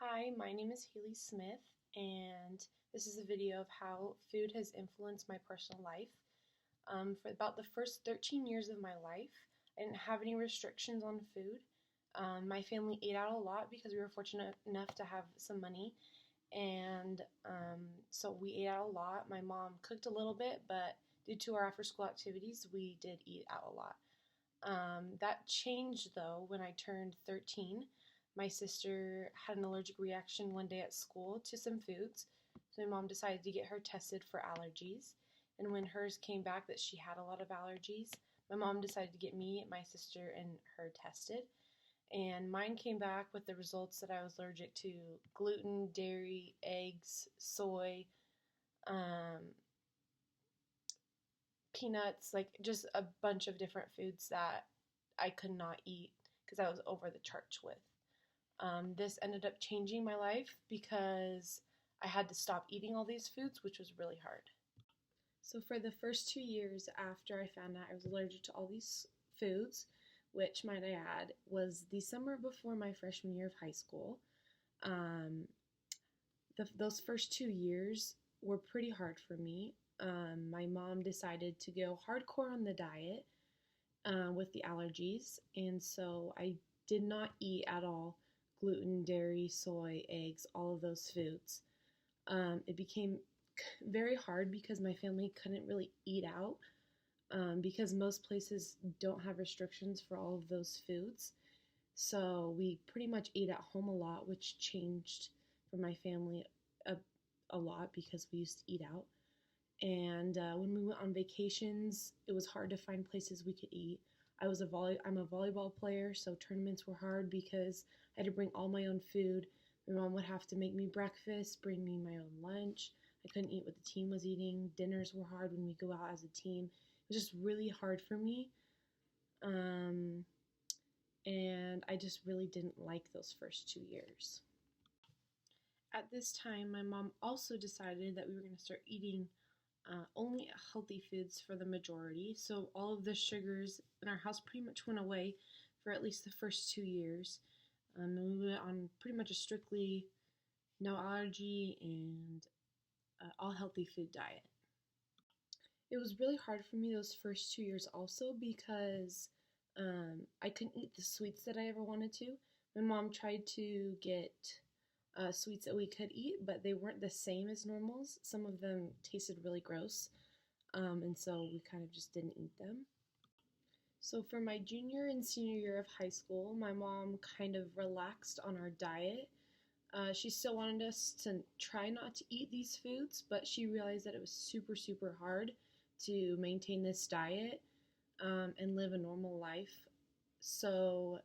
Hi, my name is Haley Smith, and this is a video of how food has influenced my personal life. For about the first 13 years of my life, I didn't have any restrictions on food. My family ate out a lot because we were fortunate enough to have some money, and so we ate out a lot. My mom cooked a little bit, but due to our after school activities, we did eat out a lot. That changed though when I turned 13. My sister had an allergic reaction one day at school to some foods, so my mom decided to get her tested for allergies. And when hers came back that she had a lot of allergies, my mom decided to get me, my sister, and her tested. And mine came back with the results that I was allergic to gluten, dairy, eggs, soy, um, peanuts, like just a bunch of different foods that I could not eat because I was over the charts with. This ended up changing my life because I had to stop eating all these foods, which was really hard. So, for the first 2 years after I found out I was allergic to all these foods, which, might I add, was the summer before my freshman year of high school, um, those first 2 years were pretty hard for me. My mom decided to go hardcore on the diet with the allergies, and so I did not eat at all gluten, dairy, soy, eggs, all of those foods. It became very hard because my family couldn't really eat out because most places don't have restrictions for all of those foods. So we pretty much ate at home a lot, which changed for my family a, a lot because we used to eat out. And when we went on vacations, it was hard to find places we could eat. I'm a volleyball player, so tournaments were hard because I had to bring all my own food. My mom would have to make me breakfast, bring me my own lunch. I couldn't eat what the team was eating. Dinners were hard when we go out as a team. It was just really hard for me. And I just really didn't like those first 2 years. At this time, my mom also decided that we were going to start eating only healthy foods for the majority. So all of the sugars in our house pretty much went away for at least the first 2 years. And we went on pretty much a strictly no allergy and all healthy food diet. It was really hard for me those first 2 years also because I couldn't eat the sweets that I ever wanted to. My mom tried to get sweets that we could eat, but they weren't the same as normals. Some of them tasted really gross, and so we kind of just didn't eat them. So for my junior and senior year of high school, my mom kind of relaxed on our diet. She still wanted us to try not to eat these foods, but she realized that it was super, super hard to maintain this diet and live a normal life. So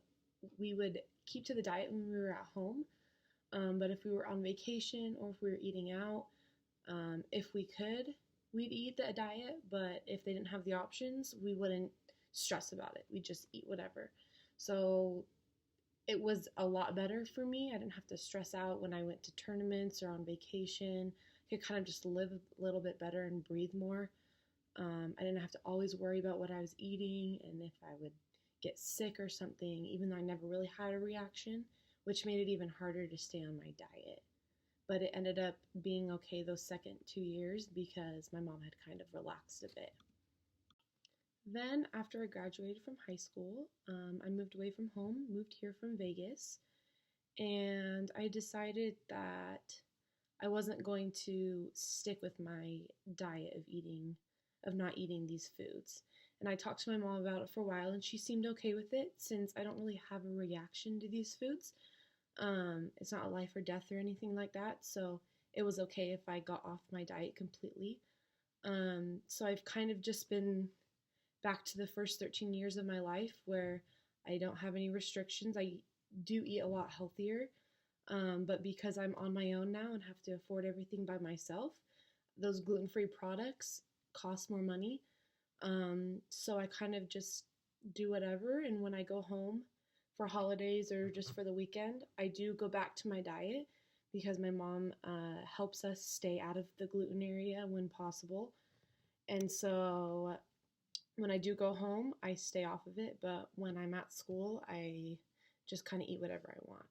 we would keep to the diet when we were at home. But if we were on vacation or if we were eating out, if we could, we'd eat the diet. But if they didn't have the options, we wouldn't stress about it. We'd just eat whatever. So it was a lot better for me. I didn't have to stress out when I went to tournaments or on vacation. I could kind of just live a little bit better and breathe more. I didn't have to always worry about what I was eating and if I would get sick or something, even though I never really had a reaction, which made it even harder to stay on my diet. But it ended up being okay those second 2 years because my mom had kind of relaxed a bit. Then, after I graduated from high school, I moved away from home, moved here from Vegas, and I decided that I wasn't going to stick with my diet of not eating these foods. And I talked to my mom about it for a while, and she seemed okay with it since I don't really have a reaction to these foods. It's not a life or death or anything like that, so it was okay if I got off my diet completely. So I've kind of just been back to the first 13 years of my life where I don't have any restrictions. I do eat a lot healthier, but because I'm on my own now and have to afford everything by myself, those gluten-free products cost more money. So I kind of just do whatever, and when I go home for holidays or just for the weekend, I do go back to my diet because my mom helps us stay out of the gluten area when possible. And so when I do go home, I stay off of it, but when I'm at school, I just kind of eat whatever I want.